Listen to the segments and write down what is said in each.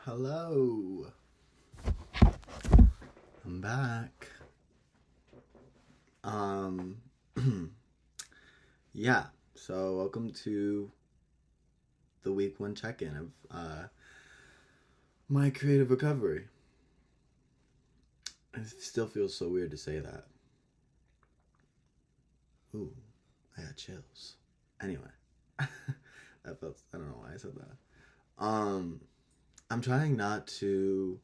Hello. I'm back. Um yeah, so welcome to the week 1 check-in of my creative recovery. It still feels so weird to say that. Ooh, I got chills. Anyway, I don't know why I said that. I'm trying not to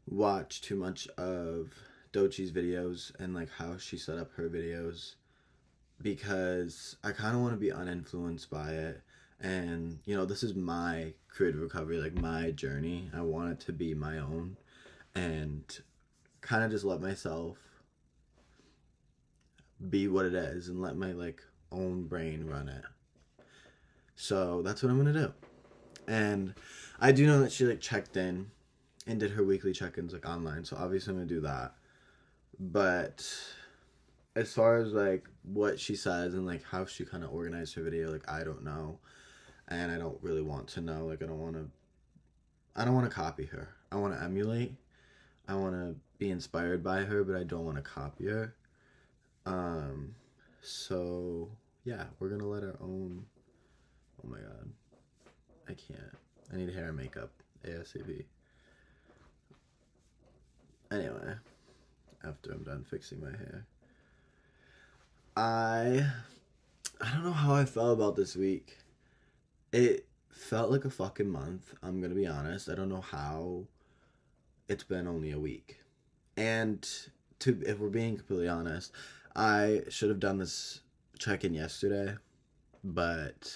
watch too much of Dochi's videos and like how she set up her videos because I kind of want to be uninfluenced by it. And this is my creative recovery, like my journey. I want it to be my own and kind of just let myself be what it is and let my own brain run it. So that's what I'm gonna do. And I do know that she checked in and did her weekly check-ins online, so obviously I'm gonna do that. But as far as what she says and how she kind of organized her video, I don't know, and I don't really want to know. I don't want to copy her. I want to emulate. I want to be inspired by her, but I don't want to copy her. So yeah, we're gonna let our own. Oh my god, I can't. I need hair and makeup ASAP. Anyway, after I'm done fixing my hair, I don't know how I felt about this week. It felt like a fucking month, I'm gonna be honest. I don't know how it's been only a week. And if we're being completely honest, I should have done this check-in yesterday, but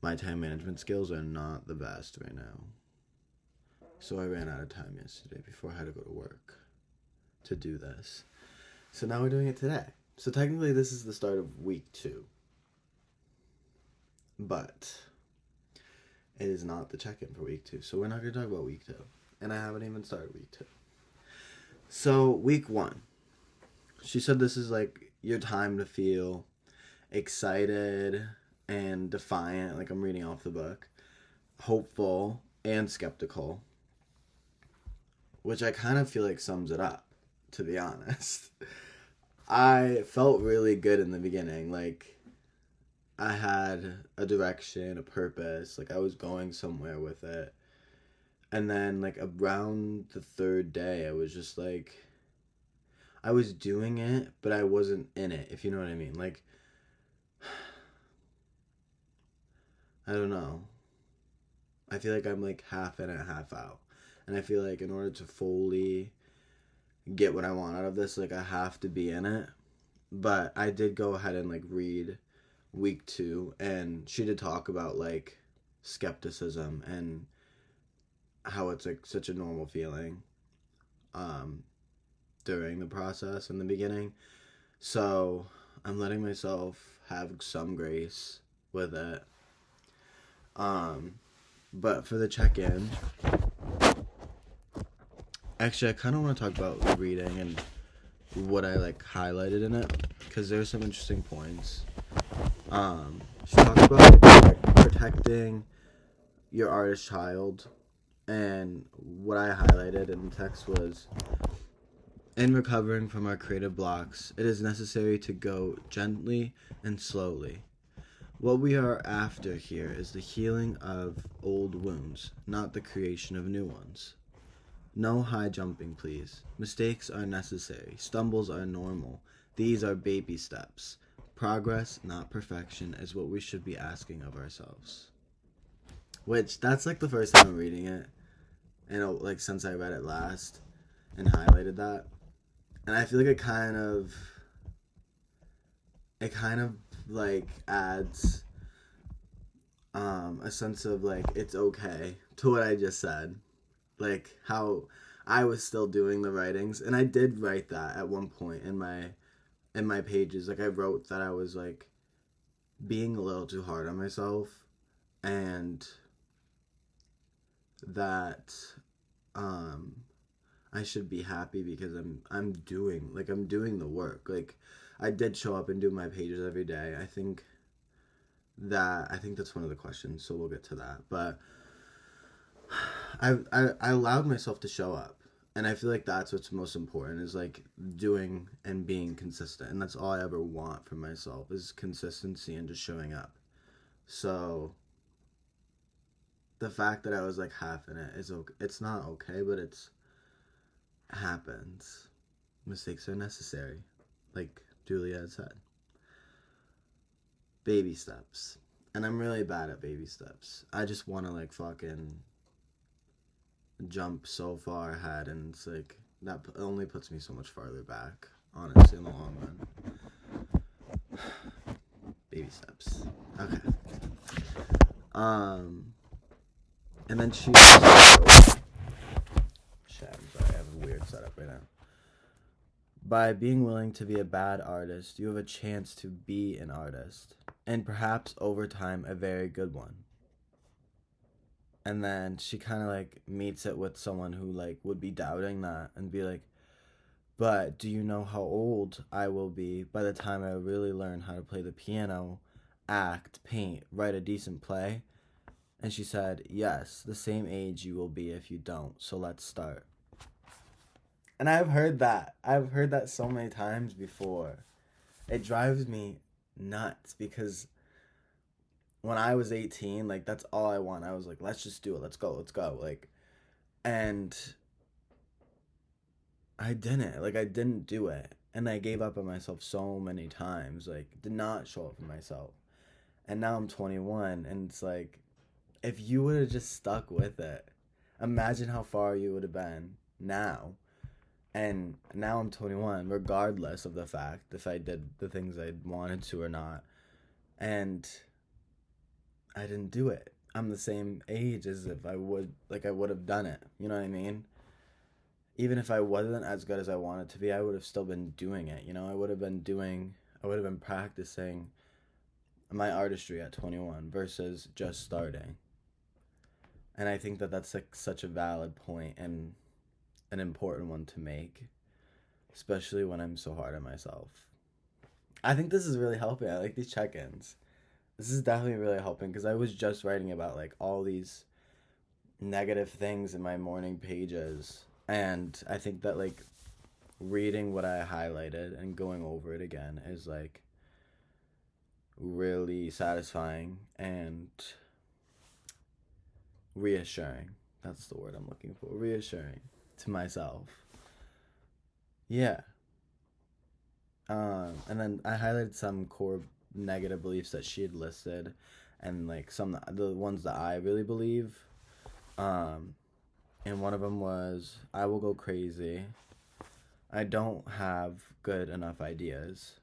my time management skills are not the best right now. So I ran out of time yesterday before I had to go to work to do this. So now we're doing it today. So technically this is the start of week 2. But it is not the check-in for week 2. So we're not going to talk about week 2. And I haven't even started week 2. So week 1. She said this is your time to feel excited and defiant. I'm reading off the book. Hopeful and skeptical. Which I kind of feel sums it up, to be honest. I felt really good in the beginning. I had a direction, a purpose. I was going somewhere with it. And then, around the 3rd day, I was just, I was doing it, but I wasn't in it, if you know what I mean. I don't know. I feel I'm, half in it, half out. And I feel in order to fully get what I want out of this, I have to be in it. But I did go ahead and, read week 2, and she did talk about, skepticism and how it's, such a normal feeling during the process in the beginning. So I'm letting myself have some grace with it. But for the check-in, actually, I kind of want to talk about the reading and what I highlighted in it, because there's some interesting points. She talks about protecting your artist child, and what I highlighted in the text was, in recovering from our creative blocks, it is necessary to go gently and slowly. What we are after here is the healing of old wounds, not the creation of new ones. No high jumping, please. Mistakes are necessary. Stumbles are normal. These are baby steps. Progress, not perfection, is what we should be asking of ourselves. Which, that's the first time I'm reading it. And since I read it last and highlighted that. And I feel it kind of adds a sense of it's okay to what I just said. How I was still doing the writings, and I did write that at one point in my pages. I wrote that I was being a little too hard on myself, and that I should be happy because I'm doing the work. I did show up and do my pages every day. I think that's one of the questions, so we'll get to that. But I allowed myself to show up, and I feel like that's what's most important, is like doing and being consistent, and that's all I ever want from myself is consistency and just showing up. So the fact that I was like half in it is okay. It's not okay, but it's happens. Mistakes are necessary, like Julia had said. Baby steps. And I'm really bad at baby steps. I just want to like fucking jump so far ahead, and it's like that only puts me so much farther back, honestly, in the long run. Baby steps. Okay. And then she. Shit, I'm sorry, I have a weird setup right now. By being willing to be a bad artist, you have a chance to be an artist, and perhaps over time, a very good one. And then she kind of like meets it with someone who like would be doubting that and be like, but do you know how old I will be by the time I really learn how to play the piano, act, paint, write a decent play? And she said, yes, the same age you will be if you don't, so let's start. And I've heard that. I've heard that so many times before. It drives me nuts because when I was 18, like, that's all I want. I was like, let's just do it. Let's go. Like, and I didn't. Like, I didn't do it. And I gave up on myself so many times. Like, did not show up for myself. And now I'm 21, and it's like, if you would have just stuck with it, imagine how far you would have been now. And now I'm 21, regardless of the fact if I did the things I wanted to or not. And I didn't do it. I'm the same age as if I would have done it. You know what I mean? Even if I wasn't as good as I wanted to be, I would have still been doing it. You know, I would have been practicing my artistry at 21 versus just starting. And I think that that's like such a valid point and an important one to make, especially when I'm so hard on myself. I think this is really helping. I like these check-ins. This is definitely really helping because I was just writing about like all these negative things in my morning pages, and I think that like reading what I highlighted and going over it again is like really satisfying and reassuring. That's the word I'm looking for. Reassuring to myself. Yeah. And then I highlighted some core negative beliefs that she had listed, and like the ones that I really believe. And one of them was, I will go crazy. I don't have good enough ideas.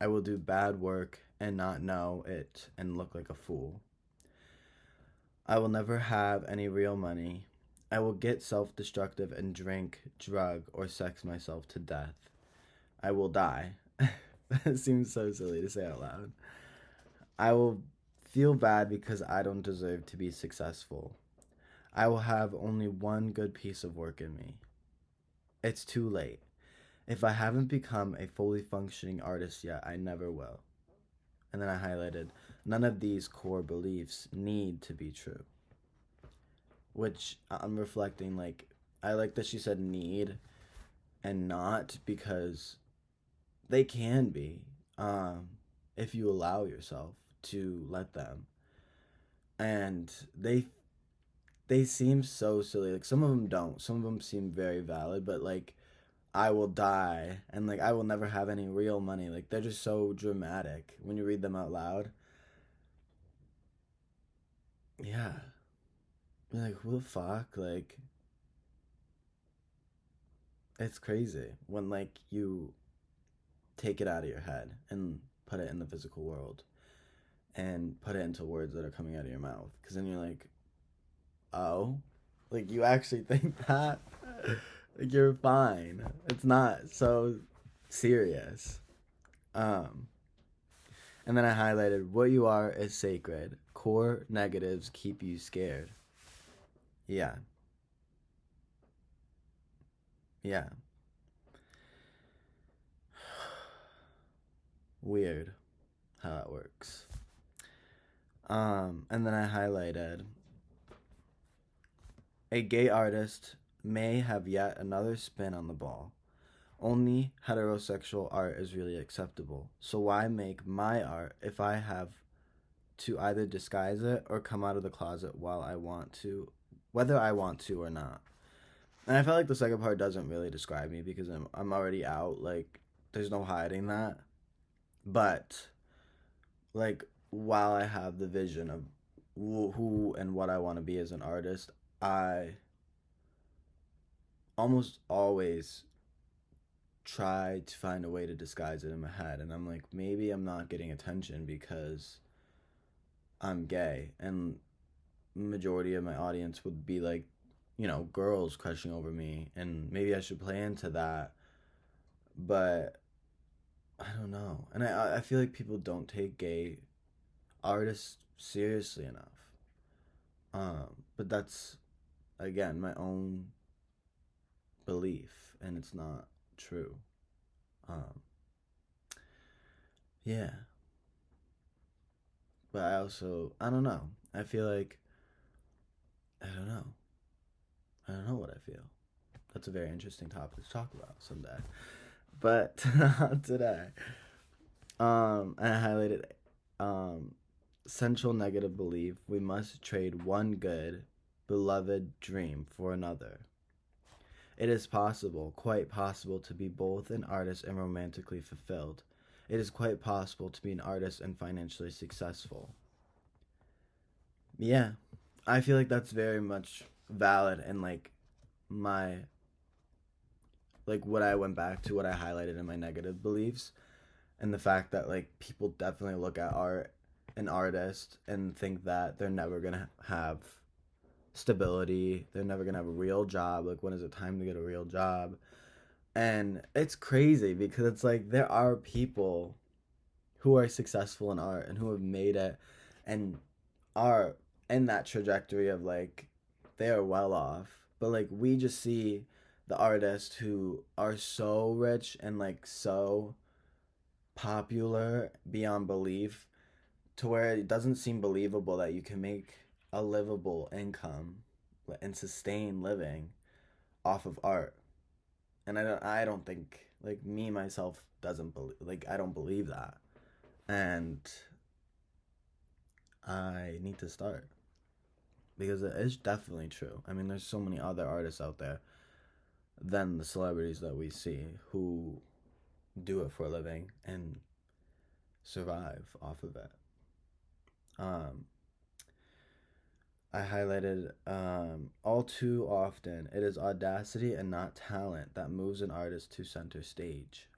I will do bad work and not know it and look like a fool. I will never have any real money. I will get self-destructive and drink, drug, or sex myself to death. I will die. That seems so silly to say out loud. I will feel bad because I don't deserve to be successful. I will have only one good piece of work in me. It's too late. If I haven't become a fully functioning artist yet, I never will. And then I highlighted, none of these core beliefs need to be true. Which I'm reflecting, like, I like that she said need and not, because they can be, if you allow yourself to let them. And they seem so silly. Like, some of them don't. Some of them seem very valid, but like, I will die, and like, I will never have any real money. Like, they're just so dramatic when you read them out loud. Yeah. You're like, who the fuck? Like, it's crazy when like you take it out of your head and put it in the physical world and put it into words that are coming out of your mouth. Because then you're like, oh, like, you actually think that? Like, you're fine. It's not so serious. And then I highlighted, what you are is sacred. Core negatives keep you scared. Yeah. Yeah. Weird how that works. And then I highlighted, A gay artist may have yet another spin on the ball. Only heterosexual art is really acceptable. So why make my art if I have to either disguise it or come out of the closet while I want to, whether I want to or not? And I feel like the second part doesn't really describe me because I'm already out. Like, there's no hiding that. But like, while I have the vision of who and what I want to be as an artist, I almost always try to find a way to disguise it in my head. And I'm like, maybe I'm not getting attention because I'm gay. And majority of my audience would be like, girls crushing over me. And maybe I should play into that. But I don't know. And I feel like people don't take gay artists seriously enough. But that's, again, my own belief. And it's not true. Um, yeah. But I don't know. I feel like, I don't know. I don't know what I feel. That's a very interesting topic to talk about someday. But today, I highlighted central negative belief: we must trade one good, beloved dream for another. It is possible, quite possible, to be both an artist and romantically fulfilled. It is quite possible to be an artist and financially successful. Yeah, I feel like that's very much valid, and like my like what I went back to, what I highlighted in my negative beliefs, and the fact that like people definitely look at art, an artist, and think that they're never gonna have stability, they're never gonna have a real job. Like, when is it time to get a real job? And it's crazy because it's like there are people who are successful in art and who have made it and are in that trajectory of like they are well off. But like we just see the artists who are so rich and like so popular beyond belief, to where it doesn't seem believable that you can make a livable income and sustain living off of art. And I don't think, like, me myself doesn't believe, like, I don't believe that. And I need to start, because it is definitely true. I mean, there's so many other artists out there than the celebrities that we see who do it for a living and survive off of it. Um, I highlighted, all too often, it is audacity and not talent that moves an artist to center stage.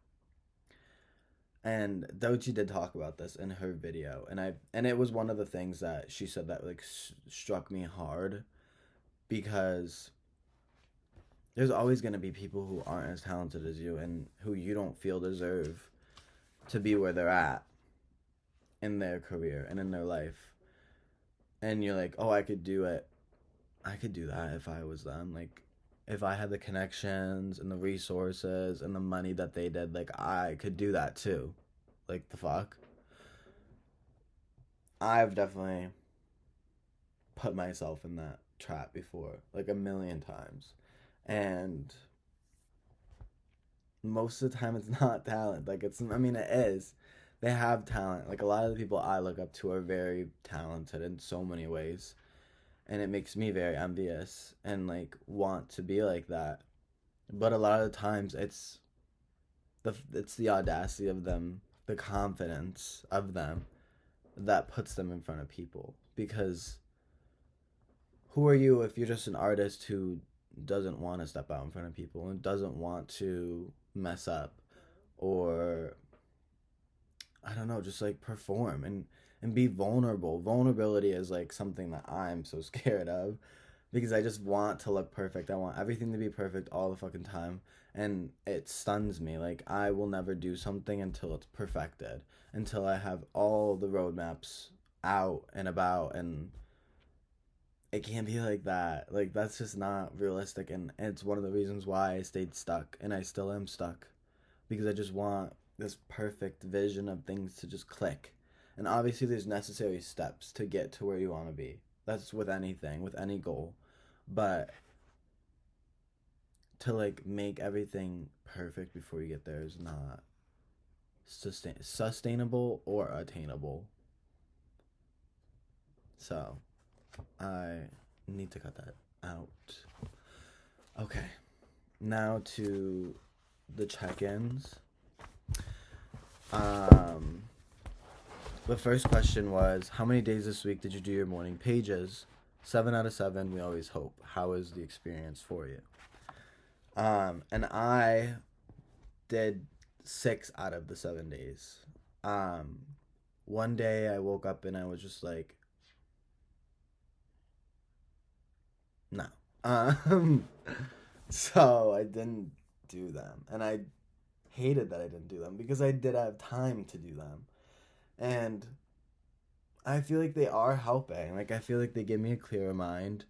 And Dochi did talk about this in her video, and it was one of the things that she said that like struck me hard, because there's always going to be people who aren't as talented as you and who you don't feel deserve to be where they're at in their career and in their life. And you're like, oh, I could do it. I could do that if I was them. Like, if I had the connections and the resources and the money that they did, like, I could do that too. Like, the fuck? I've definitely put myself in that trap before, like, a million times. And most of the time it's not talent. Like, I mean, it is. They have talent. Like, a lot of the people I look up to are very talented in so many ways. And it makes me very envious and, like, want to be like that. But a lot of the times it's the audacity of them, the confidence of them, that puts them in front of people. Because who are you if you're just an artist who doesn't want to step out in front of people and doesn't want to mess up, or I don't know, just like perform and be vulnerable. Vulnerability is like something that I'm so scared of, because I just want to look perfect. I want everything to be perfect all the fucking time, and it stuns me. Like, I will never do something until it's perfected, until I have all the roadmaps out and about, and it can't be like that. Like, that's just not realistic, and it's one of the reasons why I stayed stuck, and I still am stuck, because I just want this perfect vision of things to just click. And obviously there's necessary steps to get to where you want to be. That's with anything, with any goal. But to like make everything perfect before you get there is not sustainable or attainable. So I need to cut that out. Okay, now to the check-ins. Um, the first question was, how many days this week did you do your morning pages? 7 out of 7. We always hope. How is the experience for you? And I did 6 out of the 7 days. One day I woke up and I was just like, no. Um, so I didn't do them, and I hated that I didn't do them because I did have time to do them, and I feel like they are helping. Like I feel like they give me a clearer mind,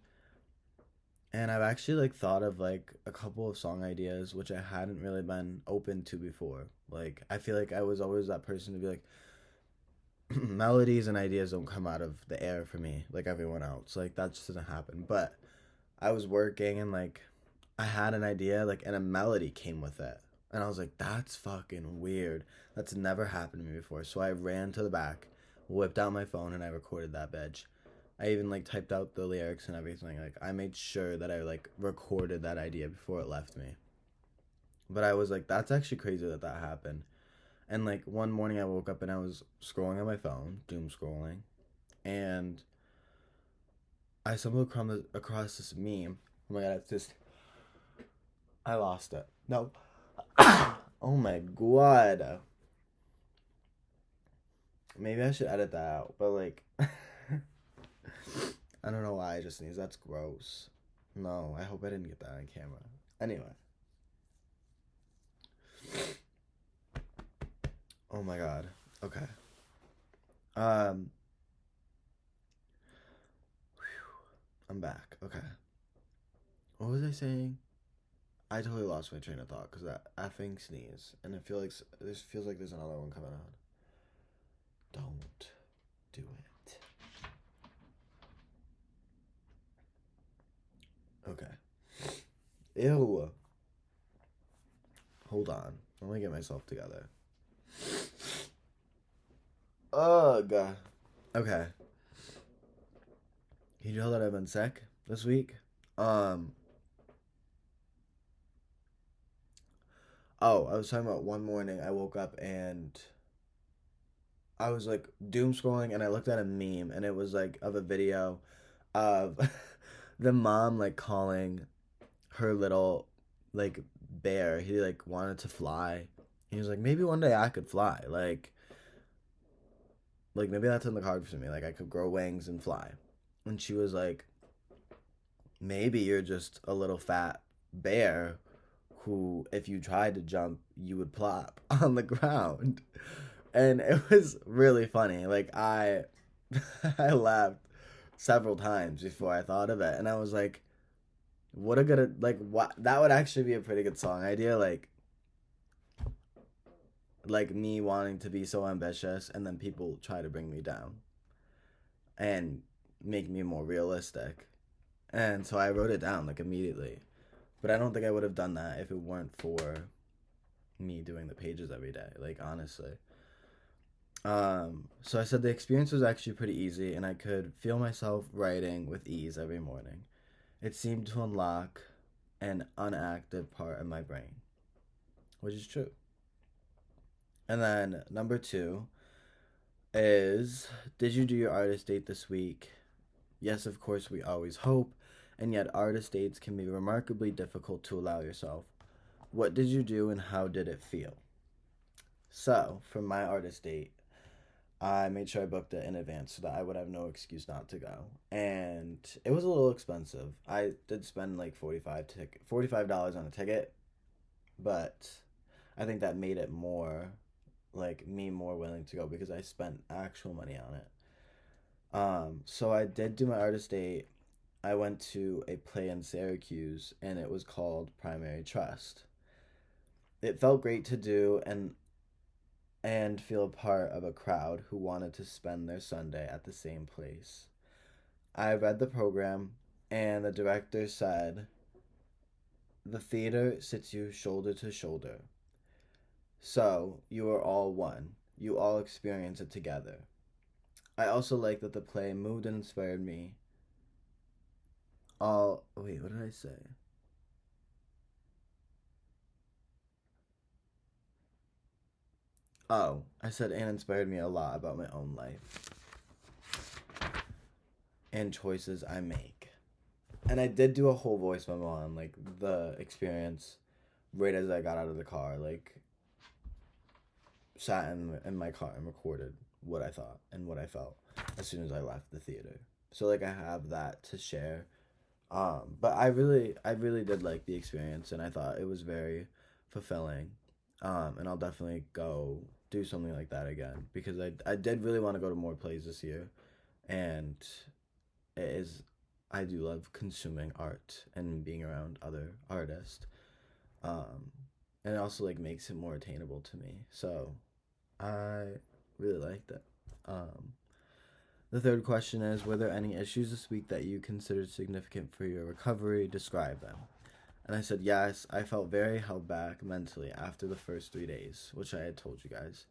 and I've actually like thought of like a couple of song ideas which I hadn't really been open to before. Like I feel like I was always that person to be like, melodies and ideas don't come out of the air for me like everyone else. Like that just doesn't happen. But I was working and like I had an idea like and a melody came with it. And I was like, that's fucking weird. That's never happened to me before. So I ran to the back, whipped out my phone, and I recorded that bitch. I even like typed out the lyrics and everything. Like I made sure that I like recorded that idea before it left me. But I was like, that's actually crazy that that happened. And like one morning I woke up and I was scrolling on my phone, doom scrolling, and I stumbled across this meme. Oh my god, it's just I lost it. No. Oh my god. Maybe I should edit that out, but like I don't know why I just sneezed. That's gross. No, I hope I didn't get that on camera. Anyway. Oh my god. Okay. Um I'm back. Okay. What was I saying? I totally lost my train of thought because that effing sneeze, and I feel like this feels like there's another one coming on. Don't do it. Okay. Ew. Hold on. Let me get myself together. Ugh. Okay. Can you tell that I've been sick this week? Um. Oh, I was talking about one morning I woke up and I was like doom scrolling and I looked at a meme and it was like of a video of the mom like calling her little like bear. He like wanted to fly. He was like, maybe one day I could fly. Like maybe that's in the cards for me. Like I could grow wings and fly. And she was like, maybe you're just a little fat bear who, if you tried to jump, you would plop on the ground. And it was really funny. Like I laughed several times before I thought of it, and I was what a good like what that would actually be a pretty good song idea. Like me wanting to be so ambitious, and then people try to bring me down and make me more realistic. And so I wrote it down like immediately. But I don't think I would have done that if it weren't for me doing the pages every day. Like honestly. So I said the experience was actually pretty easy, and I could feel myself writing with ease every morning. It seemed to unlock an unactive part of my brain, which is true. And then number 2 is, did you do your artist date this week? Yes, of course, we always hope, and yet artist dates can be remarkably difficult to allow yourself. What did you do and how did it feel? So, for my artist date, I made sure I booked it in advance so that I would have no excuse not to go. And it was a little expensive. I did spend like $45 on a ticket, but I think that made it more like me more willing to go because I spent actual money on it. So I did do my artist date. I went to a play in Syracuse and it was called Primary Trust. It felt great to do and feel a part of a crowd who wanted to spend their Sunday at the same place. I read the program, and the director said The theater sits you shoulder to shoulder. So, you are all one. You all experience it together. I also like that the play moved and inspired me. All. Wait, what did I say? Oh, I said and inspired me a lot about my own life and choices I make. And I did do a whole voice memo on like the experience right as I got out of the car. Like, sat in my car and recorded what I thought and what I felt as soon as I left the theater. So like I have that to share. But I really did like the experience, and I thought it was very fulfilling. And I'll definitely go do something like that again because I did really want to go to more plays this year, and it is I do love consuming art and being around other artists. Um, and it also like makes it more attainable to me. So I really liked it. Um, the third question is, were there any issues this week that you considered significant for your recovery? Describe them. And I said, yes, I felt very held back mentally after the first 3 days, which I had told you guys.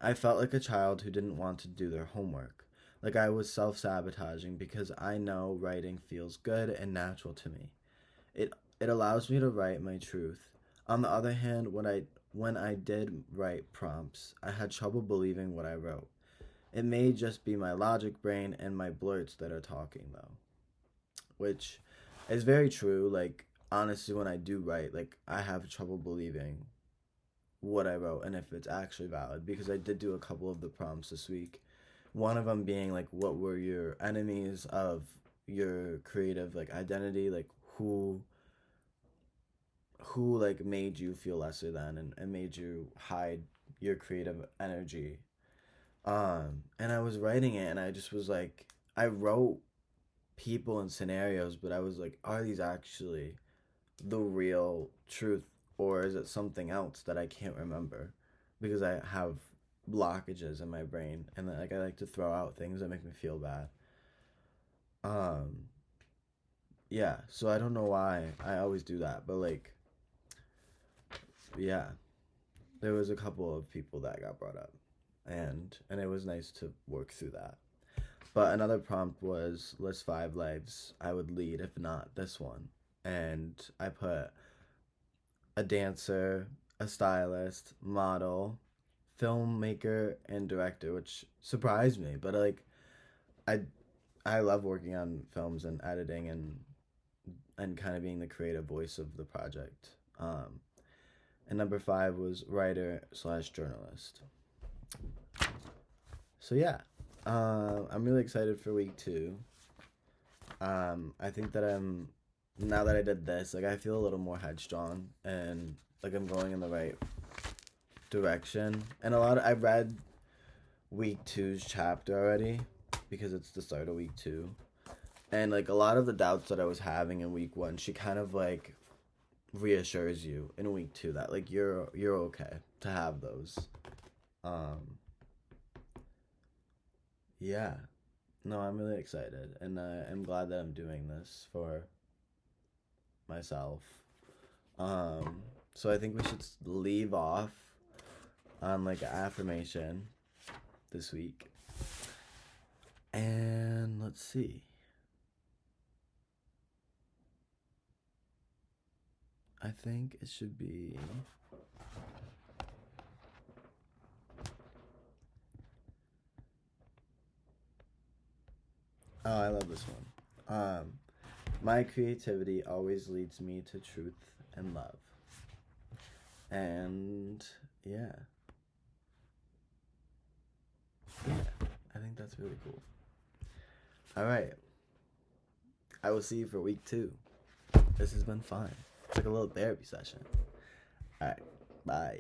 I felt like a child who didn't want to do their homework. Like I was self sabotaging because I know writing feels good and natural to me. It allows me to write my truth. On the other hand, when I did write prompts, I had trouble believing what I wrote. It may just be my logic brain and my blurts that are talking though, which is very true. Like honestly, when I do write, like I have trouble believing what I wrote and if it's actually valid because I did do a couple of the prompts this week. One of them being like, what were your enemies of your creative like identity, like who like made you feel lesser than and made you hide your creative energy. And I was writing it and I just was like, I wrote people and scenarios, but I was like, are these actually the real truth or is it something else that I can't remember because I have blockages in my brain and like I like to throw out things that make me feel bad. Um yeah, so I don't know why I always do that, but like yeah, there was a couple of people that got brought up and it was nice to work through that. But another prompt was list 5 lives I would lead if not this one. And I put a dancer, a stylist, model, filmmaker, and director, which surprised me. But like, I I love working on films and editing and kind of being the creative voice of the project. And number 5 was writer slash journalist. So yeah, I'm really excited for week 2. I think that now that I did this, like I feel a little more headstrong and like I'm going in the right direction. And I read week two's chapter already because it's the start of week 2. And like a lot of the doubts that I was having in week 1, she kind of like reassures you in week 2 that like you're okay to have those. Yeah. No, I'm really excited and I'm glad that I'm doing this for myself. So I think we should leave off on like an affirmation this week. And let's see. I think it should be oh, I love this one. My creativity always leads me to truth and love. And yeah. Yeah, I think that's really cool. All right. I will see you for week 2. This has been fun. It's like a little therapy session. All right. Bye.